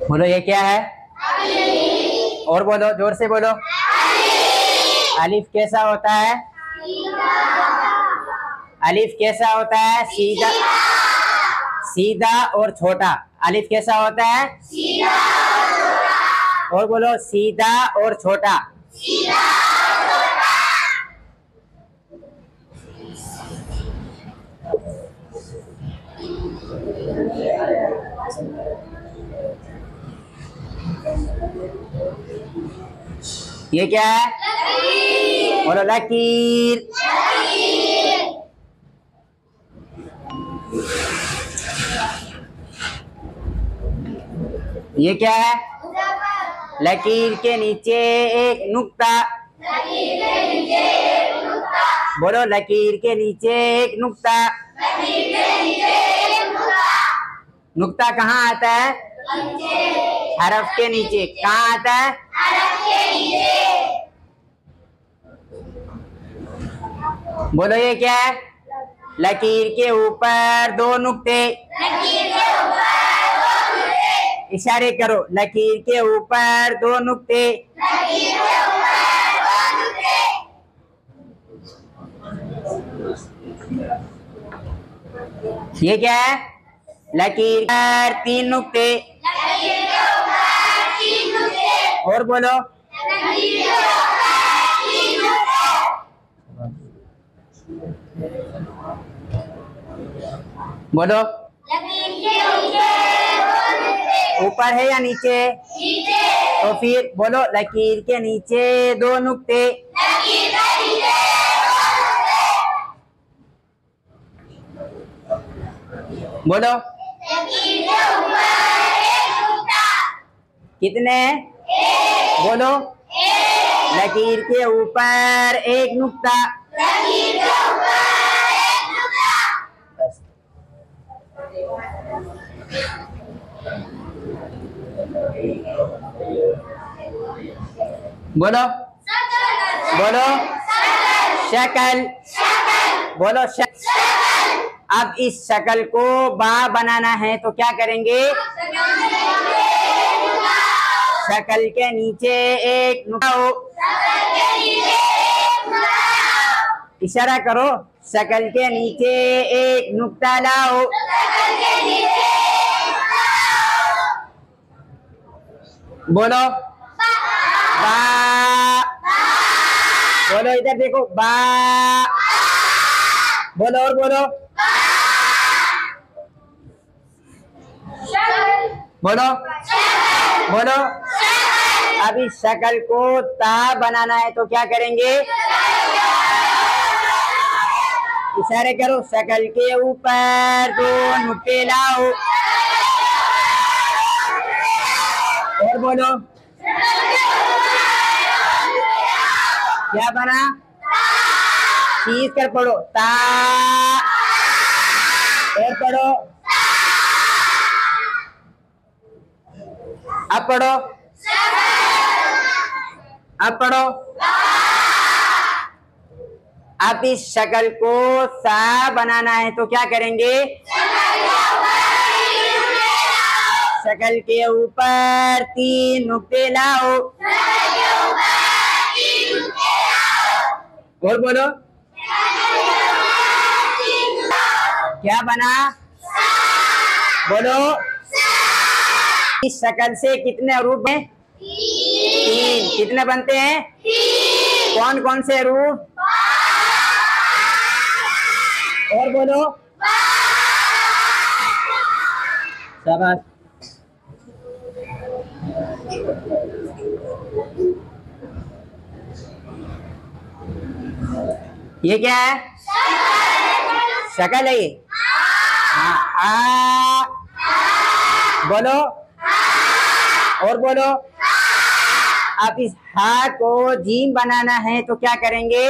बोलो ये क्या है? और बोलो, जोर से बोलो। अलिफ कैसा होता है? अलिफ कैसा होता है? सीधा, सीधा और छोटा। अलिफ कैसा होता है? सीधा और छोटा। और बोलो, सीधा और छोटा। सीधा और छोटा। ये क्या है? लकीर। बोलो लकीर। ये क्या है? लकीर के नीचे एक नुक्ता। लकीर के नीचे एक नुक्ता। बोलो लकीर के नीचे एक नुक्ता। लकीर के नीचे एक नुक्ता। नुक्ता कहाँ आता है? हरफ के नीचे। कहाँ आता है? हरफ के नीचे। बोलो ये क्या है? लकीर के ऊपर दो नुक्ते। लकीर के ऊपर दो नुक्ते। इशारे करो, लकीर के ऊपर दो नुक्ते। लकीर के ऊपर दो नुक्ते। ये क्या है? लकीर पर तीन नुक्ते। लकीर के ऊपर तीन नुक्ते। और बोलो, लकीर के ऊपर तीन नुक्ते। बोलो, लकीर के ऊपर ऊपर है या नीचे? नीचे। तो फिर बोलो, लकीर के नीचे दो नुक्ते। लकीर के नीचे दो नुक्ते। बोलो, लकीर के ऊपर एक नुक्ता। कितने? एक। बोलो, एक। लकीर के ऊपर एक नुक्ता। लकीर के ऊपर एक नुक्ता। बस। बोलो, बोलो शकल। बोलो शकल। अब इस शकल को बा बनाना है तो क्या करेंगे? शकल के नीचे एक नुक्ता हो। इशारा करो, शकल के नीचे एक नुक्ता लाओ। बोलो बा। बोलो इधर देखो, बा। बोलो और बोलो, बोलो बोलो। अब इस शकल को ता बनाना है तो क्या करेंगे? इशारे करो, शकल के ऊपर दो नुक्ते लाओ। और बोलो, क्या बना? खींच कर पढ़ो, ता। और पढ़ो, अब पढ़ो, अब पढ़ो। अब इस शकल को सा बनाना है तो क्या करेंगे? शकल के ऊपर तीन नुक्ते लाओ। और बोलो, क्या बना? बोलो, इस शकल से कितने रूप हैं? तीन। कितने बनते हैं? कौन कौन से रूप? और बोलो, शाबाश। ये क्या है? शकल है ये। हाँ, बोलो और बोलो। आप इस हा को जीम बनाना है तो क्या करेंगे?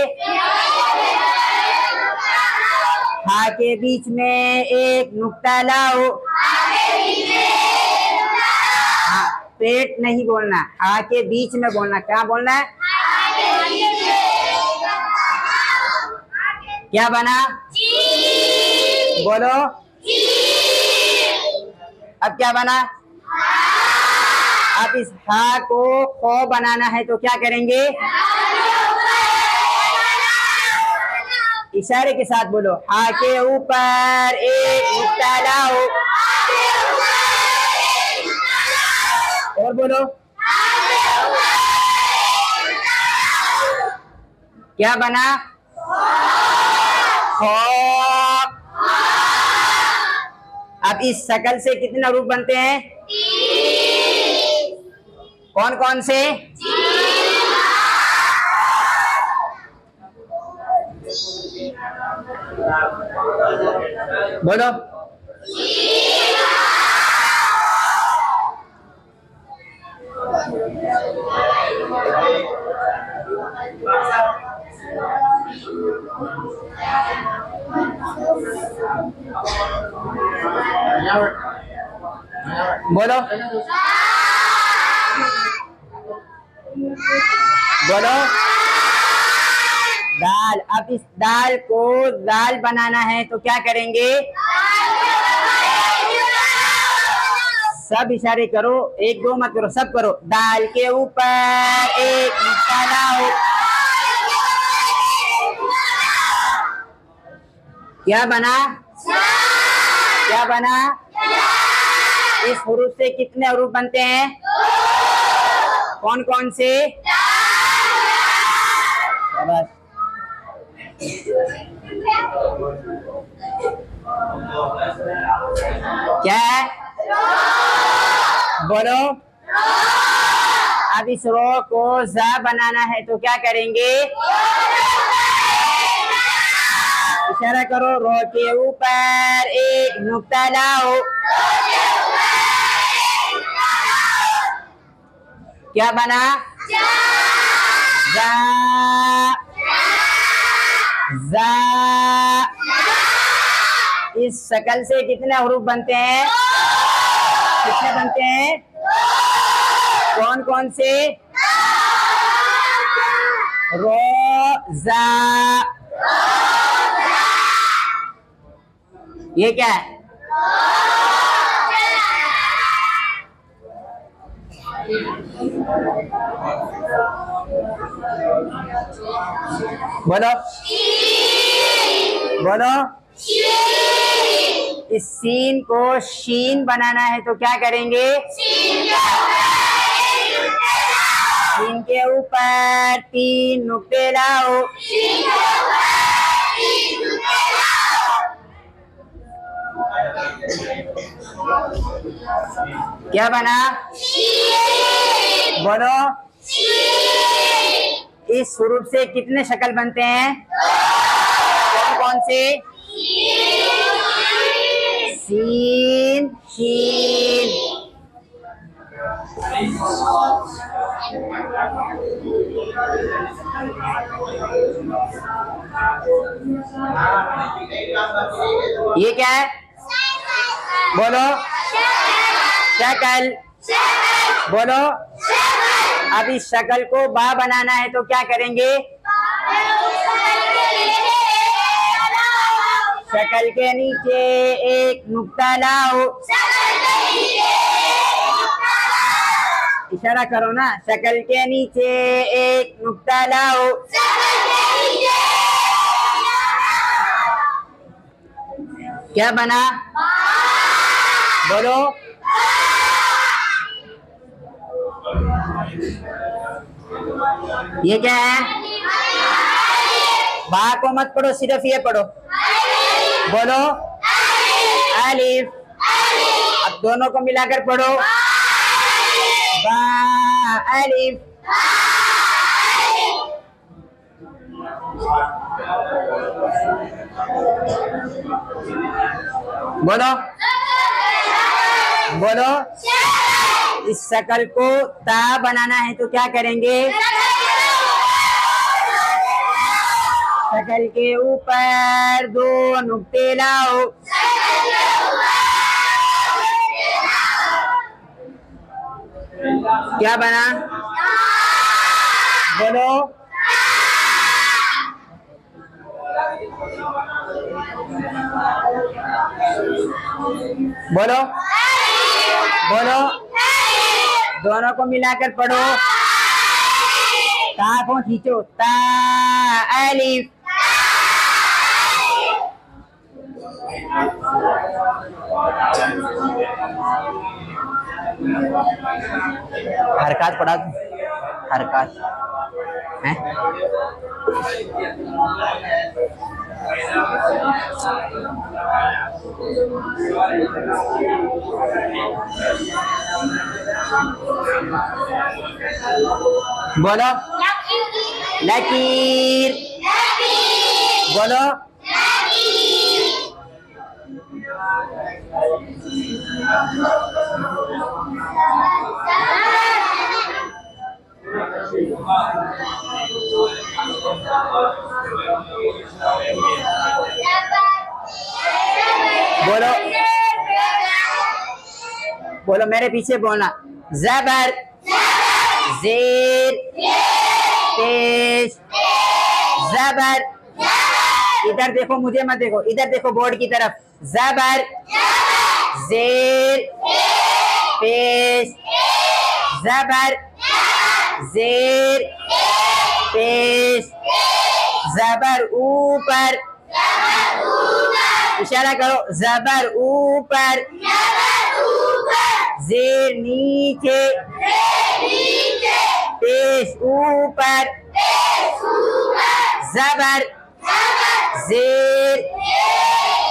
हा के बीच में एक नुक्ता लाओ। हाँ, पेट नहीं बोलना, हा के बीच में बोलना। क्या बोलना है? क्या बना? बोलो। अब क्या बना? अब इस हा को खो बनाना है तो क्या करेंगे? इशारे के साथ बोलो। हा के ऊपर एक नुक्ता लाओ। और बोलो। क्या बना? खो। अब इस शकल से कितने रूप बनते हैं? कौन कौन से? बोलो। बोलो। बोलो। दाल। अब इस दाल को दाल बनाना है तो क्या करेंगे? सब इशारे करो, एक दो मत करो, सब करो। दाल के ऊपर एक नुक्ता लाओ। क्या बना? क्या बना? इस हुरूफ से कितने हुरूफ बनते हैं? कौन कौन से? क्या है? बोलो। अब इस रो को जा बनाना है तो क्या करेंगे? इशारा करो। रो के ऊपर एक नुक्ता लाओ। क्या बना? जा। जा। इस शकल से कितने हुरूफ बनते हैं? कितने बनते हैं? कौन कौन से? रो जा। ये क्या है? बोलो। बोलो। इस सीन को शीन बनाना है तो क्या करेंगे? सीन के ऊपर तीन नुक्ते लाओ। क्या बना? बोलो। इस हुरूफ से कितने शक्ल बनते हैं? कौन कौन से? सीन, शीन। ये क्या है? बोलो। शकल। बोलो। अब इस शकल को बा बनाना है तो क्या करेंगे? शकल के नीचे एक नुक्ता लाओ। इशारा करो ना। शकल के नीचे एक नुक्ता लाओ। क्या बना? बोलो। ये क्या है? बा को मत पढ़ो, सिर्फ ये पढ़ो। बोलो। अलिफ। अब दोनों को मिलाकर पढ़ो। बा अलिफ। बोलो। बोलो। इस शकल को ता बनाना है तो क्या करेंगे? शकल के ऊपर दो नुक्ते लाओ। क्या बना? बोलो। बोलो बोलो, दोनों को मिलाकर पढ़ो। ता को खींचो, ता अलिफ। हरकत पढ़ा, हरकत हैं? बोलो लकीर, बोलो बोलो बोलो, मेरे पीछे बोलना। ज़बर, ज़ेर, पेश, ज़बर। इधर देखो, मुझे मत देखो, इधर देखो बोर्ड की तरफ। ज़बर, ज़ेर, पेश, ज़बर, ज़ेर, पेश, ज़बर ऊपर, इशारा करो। ज़बर ऊपर, ज़ेर नीचे, पेश ऊपर, ज़बर, ज़ेर,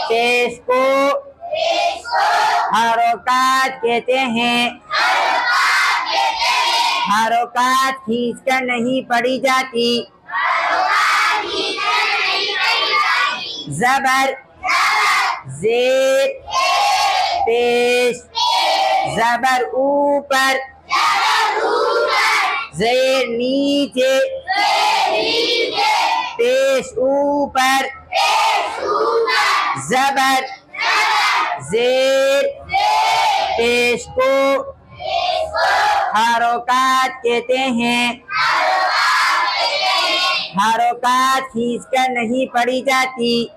पेश को हरकत कहते हैं। हरकत खींचकर नहीं पढ़ी जाती। ज़बर, ज़ेर, पेश, ज़बर ऊपर, ज़ेर नीचे, पेश ऊपर, ज़बर, ज़ेर, पेश को हरकत कहते हैं। हरकत खींचकर नहीं पढ़ी जाती।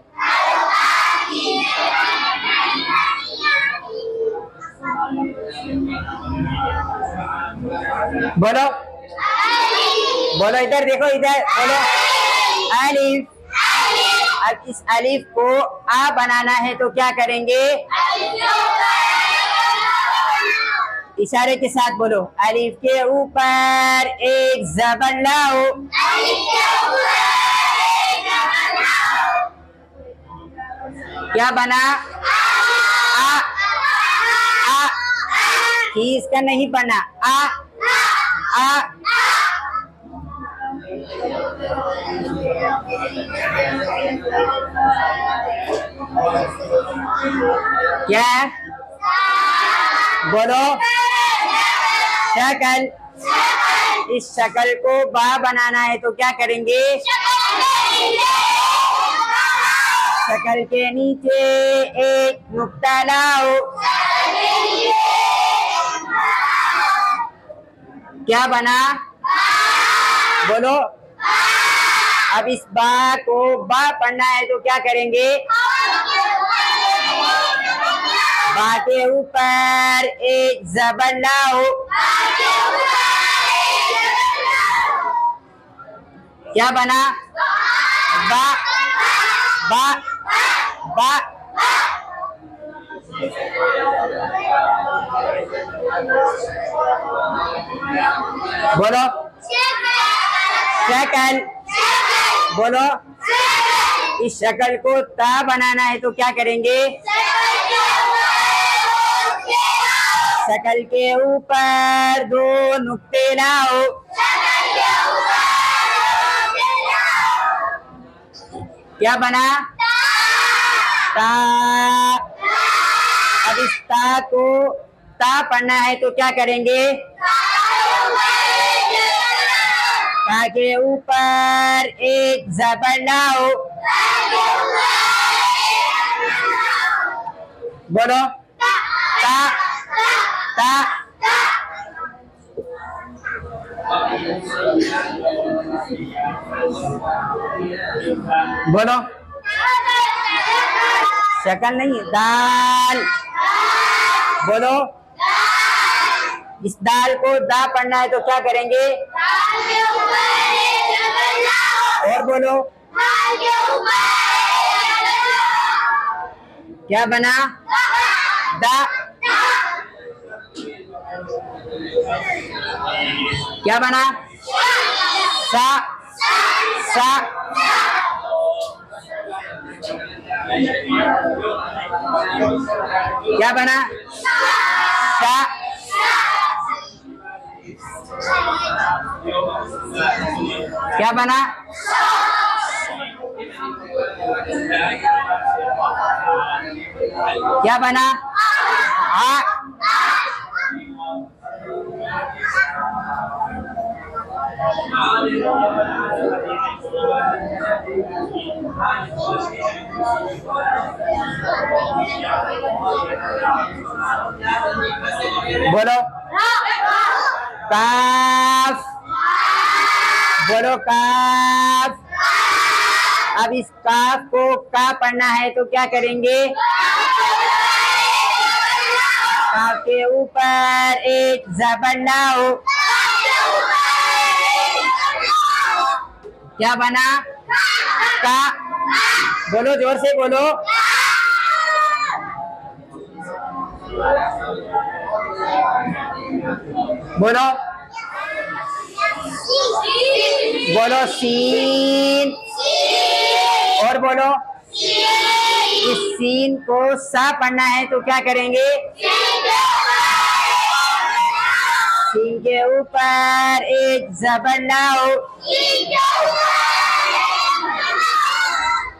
बोलो बोलो, इधर देखो, इधर बोलो। अलिफ। अब इस अलिफ को आ बनाना है तो क्या करेंगे? इशारे के साथ बोलो। अलिफ के ऊपर एक ज़बर लाओ। क्या बना? आ। आ खींच कर नहीं पढ़ना। आ आ क्या है? बोलो। शक्ल। इस शक्ल को बा बनाना है तो क्या करेंगे? शक्ल के नीचे एक नुक्ता लाओ। क्या बना? बोलो। अब इस बा को बा पढ़ना है तो क्या करेंगे? बा के ऊपर एक ज़बर लाओ। क्या बना? बा बा बा। बोलो। शक्ल। बोलो। इस शक्ल को ता बनाना है तो क्या करेंगे? शक्ल के ऊपर दो नुक्ते लाओ। क्या बना? ता। अब इस ता को ता पढ़ना है तो क्या करेंगे? ता के ऊपर एक ज़बर लाओ। बोलो। ता ता। बोलो। शक्ल नहीं, दाल। बोलो, इस दाल को दा पढ़ना है तो क्या करेंगे? और बोलो, क्या बना? दा। क्या बना? सा। सा। क्या बना? सा। क्या बना? क्या बना? आ। बोलो, काफ। बोलो, काफ। अब इस काफ को का पढ़ना है तो क्या करेंगे? काफ के ऊपर एक ज़बर लाओ। क्या बना? का। बोलो, जोर से बोलो। बोलो, बोलो, सीन। और बोलो, इस सीन को सा पढ़ना है तो क्या करेंगे? सीन के ऊपर एक ज़बर लाओ।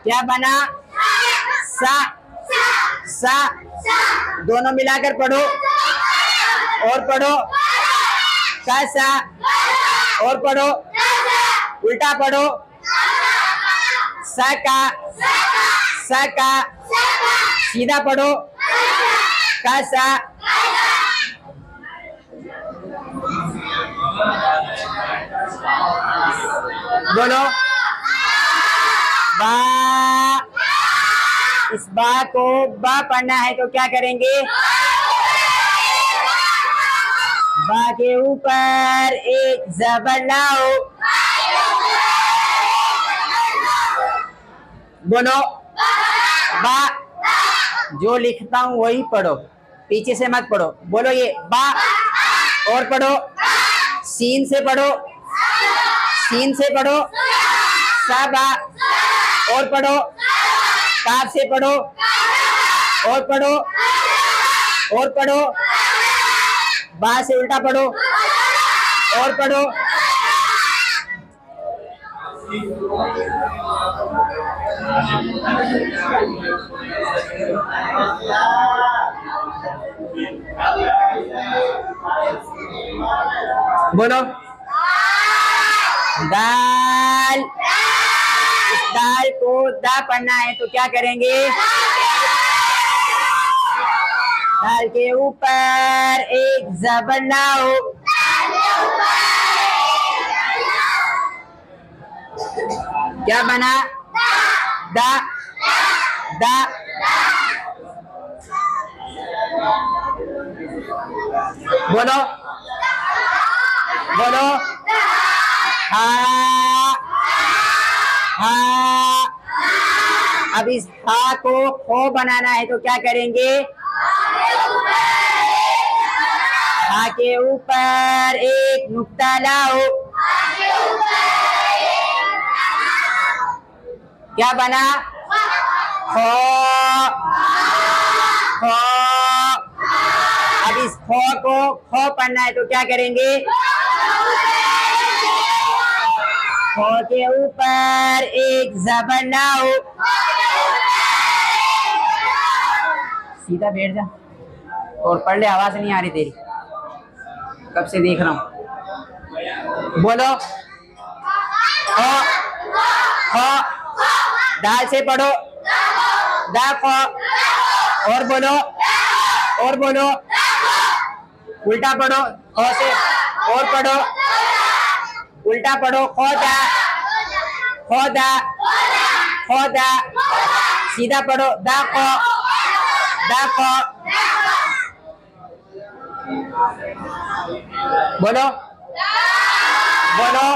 क्या बना? सा। सा। दोनों मिलाकर पढ़ो। और पढ़ो, सा। और पढ़ो, उल्टा पढ़ो, सा का। सा का। सीधा पढ़ो, का सा। बोलो, बा। इस बा को बा पढ़ना है तो क्या करेंगे? बा के ऊपर एक ज़बर लाओ। बोलो, बा। जो लिखता हूं वही पढ़ो, पीछे से मत पढ़ो। बोलो, ये बा। और पढ़ो, सीन से पढ़ो। सीन से पढ़ो, सा बा। और पढ़ो, काफ से पढ़ो। और पढ़ो, और पढ़ो, बा से उल्टा पढ़ो। और पढ़ो, बोलो, दाल। इस दाल को दा पढ़ना है तो क्या करेंगे? दाल के ऊपर एक ज़बर लाओ। क्या बना? दा। दा। बोलो, बोलो, हा। हा। अब इस हा को खो बनाना है तो क्या करेंगे? हा के ऊपर एक नुक्ता लाओ। क्या बना? खो। खो। अब इस खो को खो पढ़ना है तो क्या करेंगे? खो के ऊपर एक ज़बर लाओ। सीधा बैठ जा और पढ़ ले, आवाज नहीं आ रही तेरी, कब से देख रहा हूं। बोलो, खो। खो। दाल से पढ़ो, दा खो। और बोलो, और बोलो, उल्टा पढ़ो, खो से। और पढ़ो, उल्टा पढ़ो, खो दा। खो दा। खो दा। सीधा पढ़ो, दा खो। दाको, बोलो बोलो,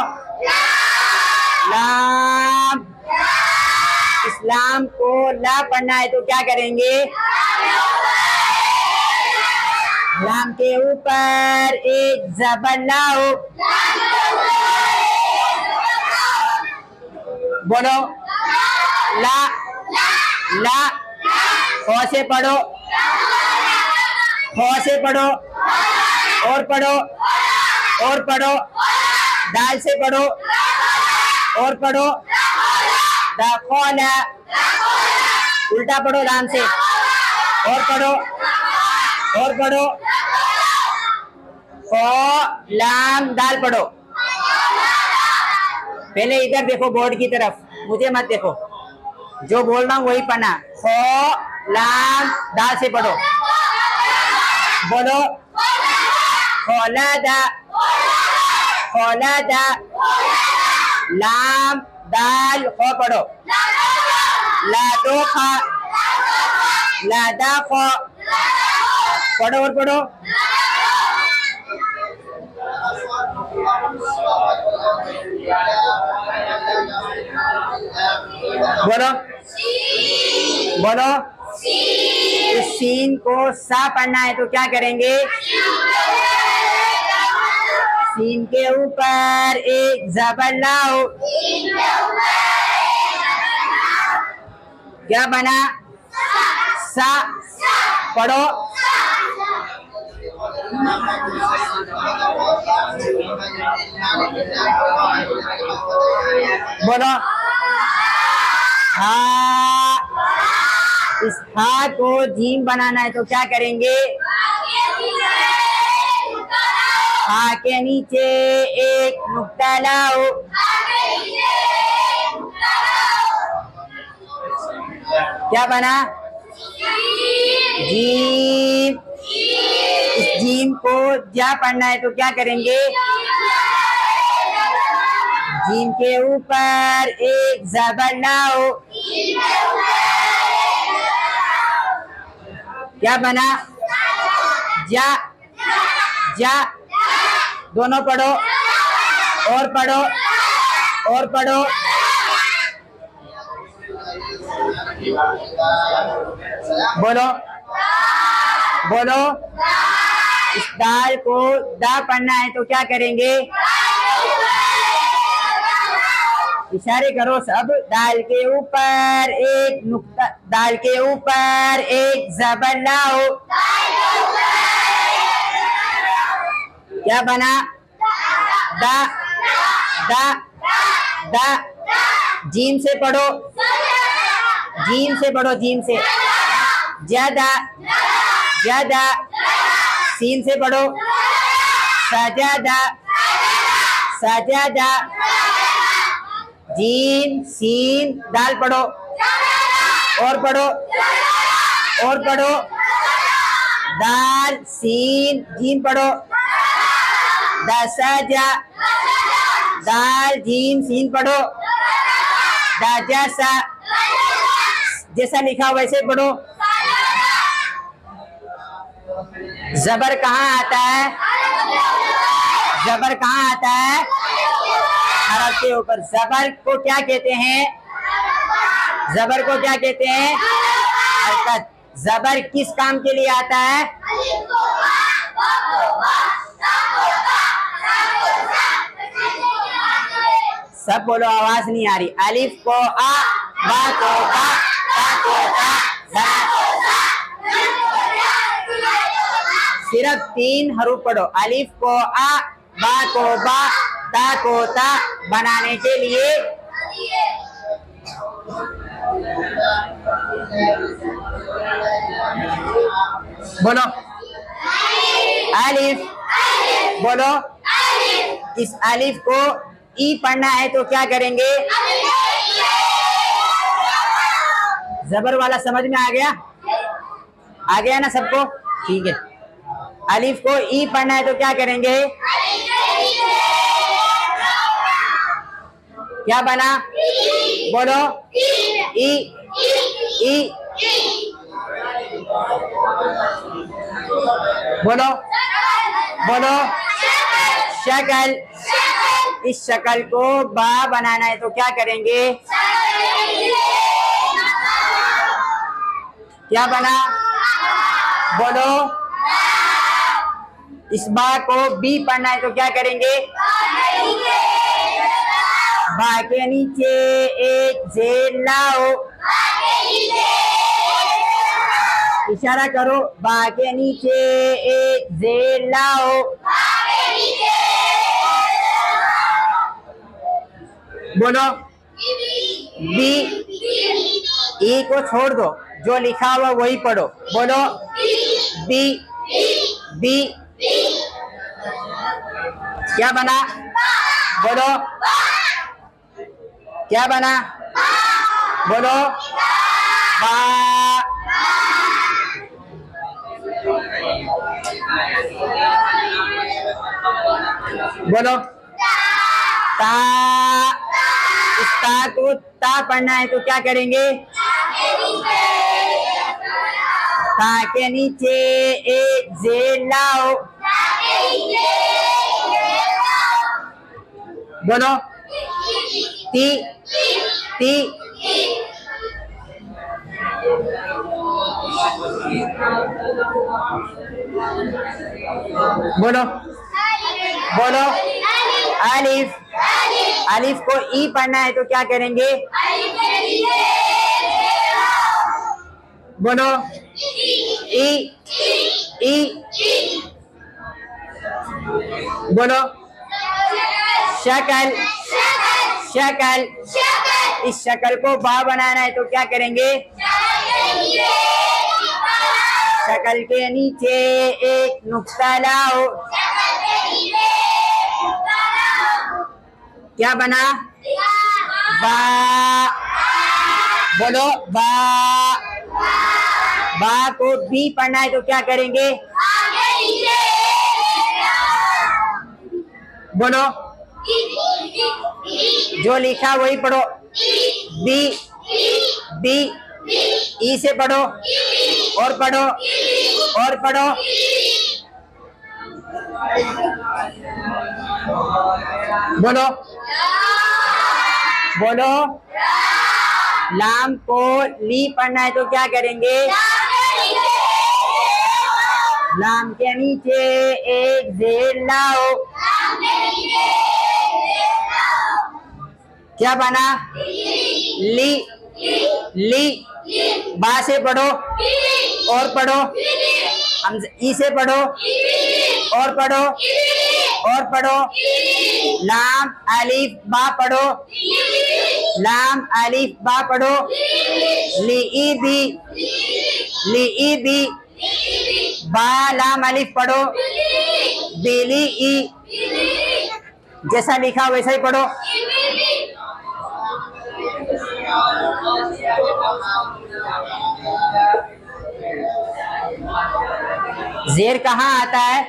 लाम। इस्लाम को ला पढ़ना है तो क्या करेंगे? लाम के ऊपर एक ज़बर लाओ, बोलो ला ला। खौ से पढ़ो, खौ से पढ़ो, और पढ़ो और पढ़ो। दाल से पढ़ो और पढ़ो, दाखौला। उल्टा पढ़ो लाम से, और पढ़ो और पढ़ो। खौ लाम दाल पढ़ो। पहले इधर देखो बोर्ड की तरफ, मुझे मत देखो, जो बोल रहा हूँ वही पढ़ना। खौ लाम दाल से पढ़ो, बोलो खौलादा, खौलादा। लाम दाल खौ पढ़ो, लादोखा, लादाखो। पढ़ो और पढ़ो। बोलो बोलो। इस सीन को सा पढ़ना है तो क्या करेंगे? सीन के ऊपर एक ज़बर लाओ, क्या बना? सा। पढ़ो, बोलो हा। इस हा को जीम बनाना है तो क्या करेंगे? हा के नीचे एक नुक्ता लाओ, क्या बना? जीम। इस जीम को जा पढ़ना है तो क्या करेंगे? जीम के ऊपर एक ज़बर लाओ, क्या बना? जा जा। दोनों पढ़ो और पढ़ो और पढ़ो। बोलो बोलो। इस दाल को दा पढ़ना है तो क्या करेंगे? इशारे करो सब। दाल के ऊपर एक नुक्ता, दाल के ऊपर एक ज़बर लाओ, क्या बना? दा दा दा। जीम से पढ़ो, जीम से पढ़ो, जीम से। ज्यादा ज्यादा। सीन से पढ़ो, सजादा सजादा। जीम सीन दाल पढ़ो और पढ़ो और पढ़ो। दाल सीन जीम पढ़ो, दसजा। दाल जीम सीन पढ़ो, दाजसा। जैसा लिखा वैसे पढ़ो। जबर कहाँ आता है? जबर कहाँ आता है? हरफ के ऊपर। जबर को क्या कहते हैं? जबर को क्या कहते हैं? हरकत। जबर किस काम के लिए आता है? सब बोलो, आवाज नहीं आ रही। अलिफ को आ, बा को बा, ता को ता, दा को दा। सिर्फ 3 हरूफ पढ़ो। अलिफ को आ, बा को बा, ता को ता बनाने के लिए बोलो अलिफ। बोलो इस अलिफ को ई पढ़ना है तो क्या करेंगे? जबर वाला समझ में आ गया? आ गया ना सबको? ठीक है। अलिफ को ई पढ़ना है तो क्या करेंगे? क्या बना? बोलो ई ई ई। बोलो बोलो, शकल। इस शकल को बा बनाना है तो क्या करेंगे? क्या बना? बोलो। इस बा को बी पढ़ना है तो क्या करेंगे? बा के नीचे एक जेल लाओ। इशारा करो, बा के नीचे एक जेल लाओ। बोलो बी। ई को छोड़ दो, जो लिखा हुआ वही पढ़ो। बोलो बी। बी क्या बना? बोलो क्या बना? बोलो बा। बोलो ता। इस ता को ता पढ़ना है तो क्या करेंगे? ता के नीचे एक जेल लाओ। बोलो ती। ती बोलो बोलो अलिफ। अलिफ को ई पढ़ना है तो क्या करेंगे? बोलो ई। ई बोलो शकल। शकल। इस शकल को बा बनाना है तो क्या करेंगे? शकल के नीचे एक नुक्ता लाओ। क्या बना? बा। बोलो बा। बा को बी पढ़ना है तो क्या करेंगे? बोलो जो लिखा वही पढ़ो। बी। बी। ई से पढ़ो और पढ़ो और पढ़ो। बोलो बोलो लाम को ली पढ़ना है तो क्या करेंगे? लाम के नीचे एक जेल लाओ। क्या बना? ली। ली। बा से पढ़ो और पढ़ो। ई से पढ़ो और पढ़ो और पढ़ो। लाम अलिफ बा पढ़ो। लाम अलिफ बा पढ़ो। ली ई बी। ली ई बी। बा लाम अलिफ पढ़ो। बिली ई। जैसा लिखा वैसा ही पढ़ो। जेर कहाँ आता है?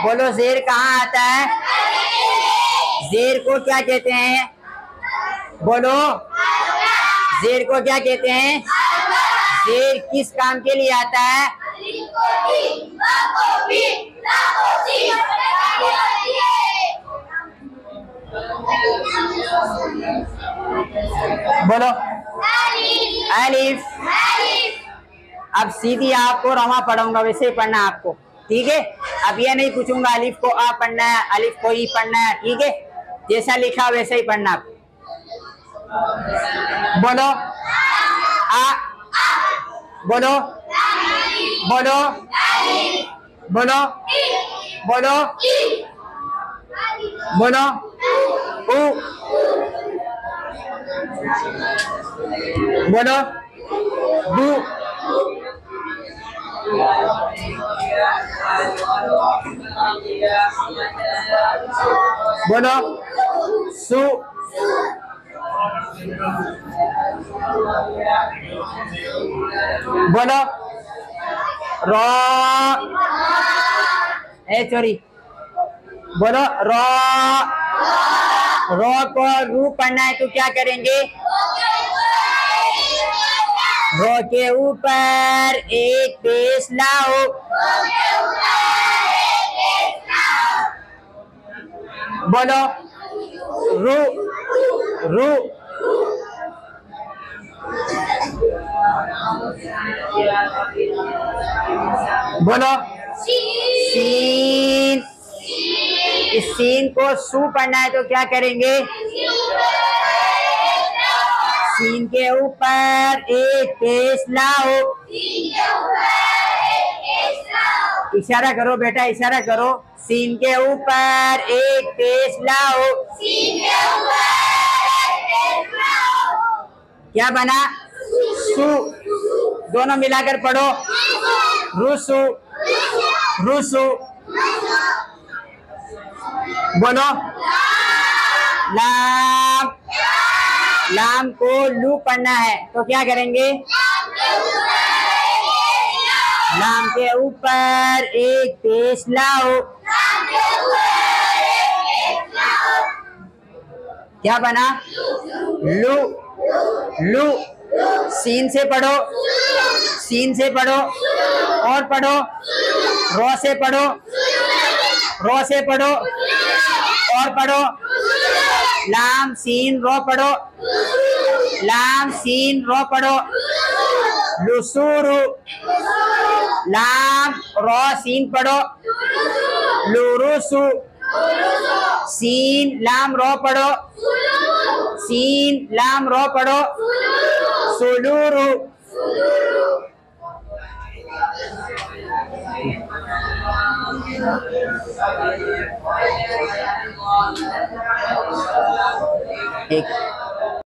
बोलो जेर कहाँ आता है? जेर को क्या कहते हैं? बोलो जेर को क्या कहते हैं? जेर किस काम के लिए आता है? बोलो अलिफ। अब सीधी आपको रमा पढ़ूंगा, वैसे ही पढ़ना आपको, ठीक है? अब ये नहीं पूछूंगा अलिफ को आ पढ़ना है, अलिफ को ई पढ़ना है, ठीक है? जैसा लिखा वैसे ही पढ़ना आपको। बोलो आ। बोलो बोलो बोलो बोलो बोलो उ। बोलो बू। बोलो सु। बोलो रो। ए चोरी। बोलो रो। रो को रू पढ़ना है तो क्या करेंगे? रो के ऊपर एक पेश लाओ। बोलो रू रू। बोलो सीन। इस सीन को सू पढ़ना है तो क्या करेंगे? सीन के ऊपर एक पेश लाओ। इशारा करो बेटा, इशारा करो। सीन के ऊपर एक पेश लाओ। क्या बना? सू। दोनों मिलाकर पढ़ो। रुसु रुसु। बोलो लाम। लाम को लू पढ़ना है तो क्या करेंगे? लाम के ऊपर एक पेश लाओ। क्या बना? लू लू। सीन से पढ़ो, सीन से पढ़ो और पढ़ो। रो से पढ़ो, रो से पढ़ो और पढ़ो। लाम सीन रो पढ़ो, लाम सीन रो पढ़ो। लुसूरु। लाम रो सीन पढ़ो। लुरुसु। सीन लाम रो पढ़ो, सीन लाम रो पढ़ो। सुलूरु। एक